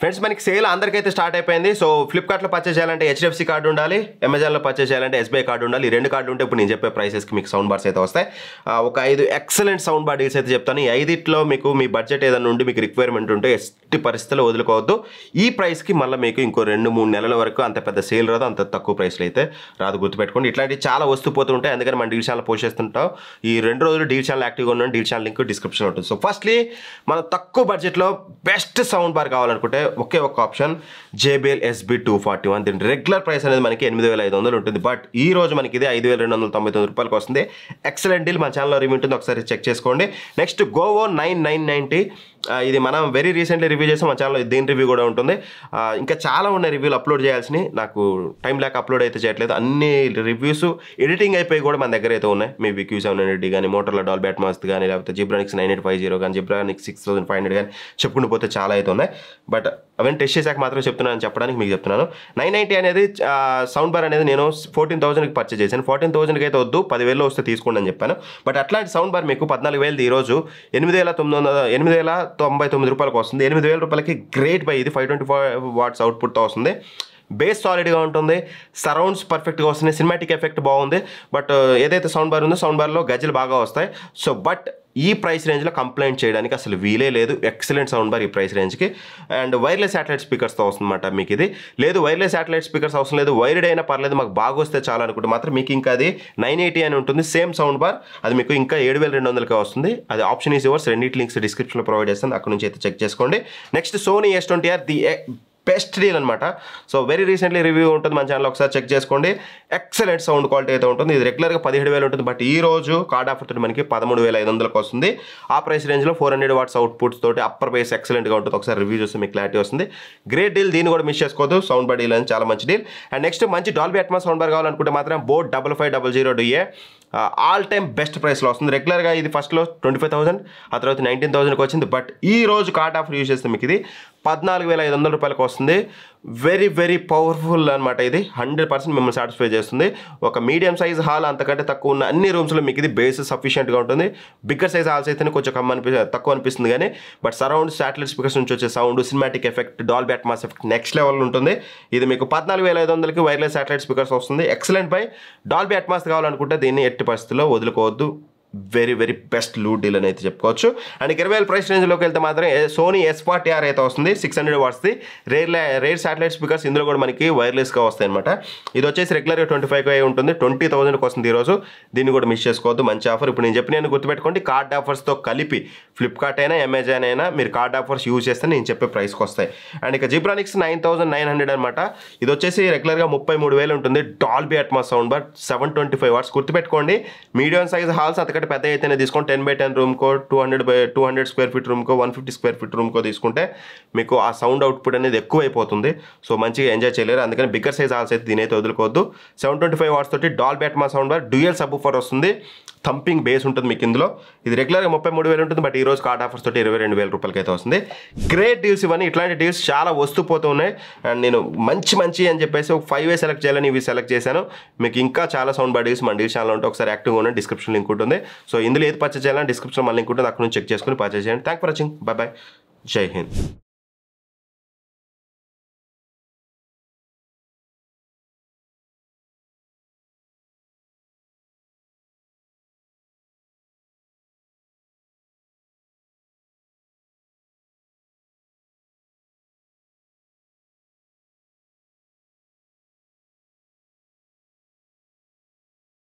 Friends మనకి sale అందరికైతే start అయిపోయింది. So ఫ్లిప్కార్ట్లో పర్చేస్ చేయాలంటే హెచ్డిఎఫ్సి కార్డు ఉండాలి, అమెజాన్లో పర్చేస్ చేయాలంటే ఎస్బీఐ కార్డు ఉండాలి. ఈ 2 కార్డు ఉంటే ఇప్పుడు నేను చెప్పే ప్రైసెస్కి మీకు సౌండ్ బార్స్ అయితే వస్తాయి. ఒక 5 ఎక్సలెంట్ సౌండ్ బార్ డీల్స్ అయితే చెప్తాను. ఈ 5లో మీకు మీ బడ్జెట్ ఏదైనా ఉండి మీకు రిక్వైర్మెంట్ ఉంటే ఎట్టి పరిస్థితుల్లో వదులుకోవద్దు. ఈ ప్రైస్కి మళ్ళీ మీకు ఇంకో 2-3 నెలల వరకు అంత పెద్ద సేల్ రాదు, అంత తక్కువ ప్రైస్లో అయితే రాదు, గుర్తుపెట్టుకోండి. ఇట్లాంటివి చాలా వస్తూ పోతూ ఉంటాయి, అందుకని మన డీల్ ఛానల్ పోస్ట్ చేస్తుంటాం. ఈ 2 రోజులు డీల్ ఛానల్ యాక్టివ్గా ఉన్నాను. డీల్ ఛానల్ లింక్ డిస్క్రిప్షన్లో ఉంటుంది. సో ఫస్ట్లీ మనం తక్కువ బడ్జెట్లో బెస్ట్ సౌండ్ బార్ కావాలనుకుంటే ఒకే ఒక ఆప్షన్ JBL SB241. దీని రెగ్యులర్ ప్రైస్ అనేది మనకి 8500 ఉంటుంది. బట్ ఈ రోజు మనకి ఇది 5299 రూపాయలకి వస్తుంది. Excellent deal. మన ఛానల్లో రివ్యూ ఉంటుంది, ఒకసారి చెక్ చేసుకోండి. Next GOVO 9990. ఇది మనం వెరీ రీసెంట్లీ రివ్యూ చేసాం మన ఛానల్లో. దీని రివ్యూ కూడా ఉంటుంది. ఇంకా చాలా ఉన్నాయి రివ్యూలు అప్లోడ్ చేయాల్సినవి, నాకు టైం లేక అప్లోడ్ అయితే చేయట్లేదు. అన్ని రివ్యూస్ ఎడిటింగ్ అయిపోయి కూడా మన దగ్గర అయితే ఉన్నాయి. మీ QQ700 కానీ, మోటోరోలా డాల్బీ అట్మాస్ కానీ, లేకపోతే జిబ్రానిక్స్ 9850 కానీ, జిబ్రానిక్స్ 6500 కానీ చెప్పుకుంటూ పోతే చాలా అయితే ఉన్నాయి. బట్ అవన్నీ టెస్ట్ చేశాక మాత్రం చెప్తున్నాను, చెప్పడానికి మీకు చెప్తున్నాను. 990 అనేది సౌండ్ బార్ అనేది నేను 14,000కి పర్చేస్ చేశాను. 14,000కి అయితే వద్దు, 10,000లో వస్తే తీసుకోండి అని చెప్పాను. బట్ అట్లాంటి సౌండ్ బార్ మీకు 14,000 ఈరోజు 8,999 రూపాయలకు వస్తుంది. 8,000 రూపాయలకి గ్రేట్ బై. ఇది 525 వాట్స్ అవుట్పుట్తో వస్తుంది. బేస్ సాలిడ్గా ఉంటుంది, సరౌండ్స్ పర్ఫెక్ట్గా వస్తున్నాయి, సినిమాటిక్ ఎఫెక్ట్ బాగుంది. బట్ ఏదైతే సౌండ్ బార్ ఉందో సౌండ్ బార్లో గజ్జలు బాగా వస్తాయి. సో బట్ ఈ ప్రైస్ రేంజ్లో కంప్లైంట్ చేయడానికి అసలు వీలే లేదు. ఎక్సలెంట్ సౌండ్ బార్ ఈ ప్రైస్ రేంజ్కి. అండ్ వైర్లెస్ శాటిలైట్ స్పీకర్స్తో వస్తుందన్నమాట మీకు ఇది. లేదు వైర్లెస్ శాటిలైట్ స్పీకర్స్ అవసరం లేదు, వైర్డ్ అయినా పర్లేదు, మాకు బాగా వస్తే చాలా అనుకుంటే మాత్రం మీకు ఇంకా అది 980 అని ఉంటుంది. సేమ్ సౌండ్ బార్ అది మీకు ఇంకా 7200కే వస్తుంది. అది ఆప్షన్ ఈజ్ యువర్స్. రెండింటి లింక్స్ డిస్క్రిప్షన్లో ప్రొవైడ్ చేస్తాను, అక్కడ నుంచి అయితే చెక్ చేసుకోండి. Next Sony S20R the best deal అనమాట. సో వెరీ రీసెంట్లీ రివ్యూ ఉంటుంది మన ఛానల్, ఒకసారి చెక్ చేసుకోండి. ఎక్సలెంట్ సౌండ్ క్వాలిటీ అయితే ఉంటుంది. ఇది రెగ్యులర్గా 17,000 ఉంటుంది. బట్ ఈ రోజు కార్డ్ ఆఫర్ తోటి మనకి 13,500కి వస్తుంది. ఆ ప్రైస్ రేంజ్లో 400 వాట్స్ అవుట్పుట్స్ తోటి అప్పర్ బేస్ ఎక్సలెంట్గా ఉంటుంది. ఒకసారి రివ్యూ చూస్తే మీకు క్లారిటీ వస్తుంది. గ్రేట్ డీల్, దీన్ని కూడా మిస్ చేసుకోవద్దు. సౌండ్ బార్ డీల్ అని చాలా మంచి డీల్. అండ్ నెక్స్ట్ మంచి డాల్బీ అట్మాస్ సౌండ్ బార్ కావాలనుకుంటే మాత్రం boat 5500 DA all time best ప్రైస్లో వస్తుంది. రెగ్యులర్గా ఇది ఫస్ట్లో 25,000, ఆ తర్వాత 19,000కి వచ్చింది. బట్ ఈ రోజు కార్డ్ ఆఫర్ యూజ్ చేస్తే మీకు ఇది 14,500 రూపాయలకు వస్తుంది. వెరీ వెరీ పవర్ఫుల్ అనమాట. ఇది 100% మిమ్మల్ని సాటిస్ఫై చేస్తుంది. ఒక మీడియం సైజ్ హాల్ అంతకంటే తక్కువ ఉన్న అన్ని రూమ్స్లో మీకు ఇది బేస్ సఫిషియెంట్గా ఉంటుంది. బిగ్గర్ సైజ్ హాల్స్ అయితే కొంచెం తక్కువ అనిపిస్తుంది కానీ బట్ సరౌండ్ శాటిలైట్ స్పీకర్స్ నుంచి వచ్చే sound, cinematic effect, Dolby Atmos effect next level ఉంటుంది. ఇది మీకు 14,500కి వైర్లెస్ శాటిలైట్ స్పీకర్స్ వస్తుంది. Excellent buy. డాల్బీ అట్మాస్ కావాలనుకుంటే దీన్ని ఎట్టి పరిస్థితుల్లో వదులుకోవద్దు. Very very best loot deal అని అయితే చెప్పుకోవచ్చు. అండ్ 20,000 ప్రైస్ రేంజ్లోకి వెళ్తే మాత్రం సోనీ S40R అయితే వస్తుంది. 600 వాట్స్ది రేర్ శాటిలైట్ స్పీకర్స్. ఇందులో కూడా మనకి వైర్లెస్గా వస్తాయి అనమాట. ఇది వచ్చేసి రెగ్యులర్గా 25K ఉంటుంది, 20,000కి వస్తుంది ఈరోజు. దీన్ని కూడా మిస్ చేసుకోవద్దు, మంచి ఆఫర్. ఇప్పుడు నేను చెప్పిన గుర్తుపెట్టుకోండి, కార్డ్ ఆఫర్స్తో కలిపి ఫ్లిప్కార్ట్ అయినా అమెజాన్ అయినా మీరు కార్డ్ ఆఫర్స్ యూజ్ చేస్తే నేను చెప్పే ప్రైస్కి వస్తాయి. అండ్ ఇక జిబ్రానిక్స్ 9,900 అనమాట. ఇది వచ్చేసి రెగ్యులర్గా 33,000 ఉంటుంది. Dolby Atmos sound bar 725 watts. గుర్తుపెట్టుకోండి, మీడియం సైజ్ హాల్స్ అంతకంటే పెద్ద అయితేనే తీసుకోండి. 10x10 రూమ్కో, 200 స్క్వేర్ ఫీట్ రూమ్కో, 150 స్క్వేర్ ఫీట్ రూమ్కో తీసుకుంటే మీకు ఆ సౌండ్ అవుట్పుట్ అనేది ఎక్కువ అయిపోతుంది. సో మంచిగా ఎంజాయ్ చేయలేరు. అందుకని బిగ్గర్ సైజ్ హాల్స్ అయితే దీనైతే వదులుకోవద్దు. 725 వాట్స్ తోటి Dolby Atmos sound bar, dual subwoofer వస్తుంది, థంపింగ్ బేస్ ఉంటుంది మీకు ఇందులో. ఇది రెగ్యులర్గా 33,000 ఉంటుంది. బట్ ఈ రోజు కార్డ్ ఆఫర్స్ తోటి 22,000 రూపాయలకి అయితే వస్తుంది. గ్రేట్ డీల్స్ ఇవన్నీ. ఇట్లాంటి డీల్స్ చాలా వస్తూ పోతూ ఉన్నాయి. అండ్ నేను మంచి అని చెప్పేసి ఒక 5 సెలెక్ట్ చేయాలని ఇవి సెలెక్ట్ చేశాను. మీకు ఇంకా చాలా సౌండ్ బార్ డీల్స్ మన డీల్ ఛానల్ ఉంటే ఒకసారి యాక్టివ్గా ఉన్న డిస్క్రిప్షన్ లింక్ ఉంటుంది. సో ఇందులో ఏది పర్చేస్ చేయాలని డిస్క్రిప్షన్ మన లింక్ ఉంటుంది, అక్కడ నుంచి చెక్ చేసుకుని పర్చేస్ చేయండి. Thank for watching. By by. జై హింద్.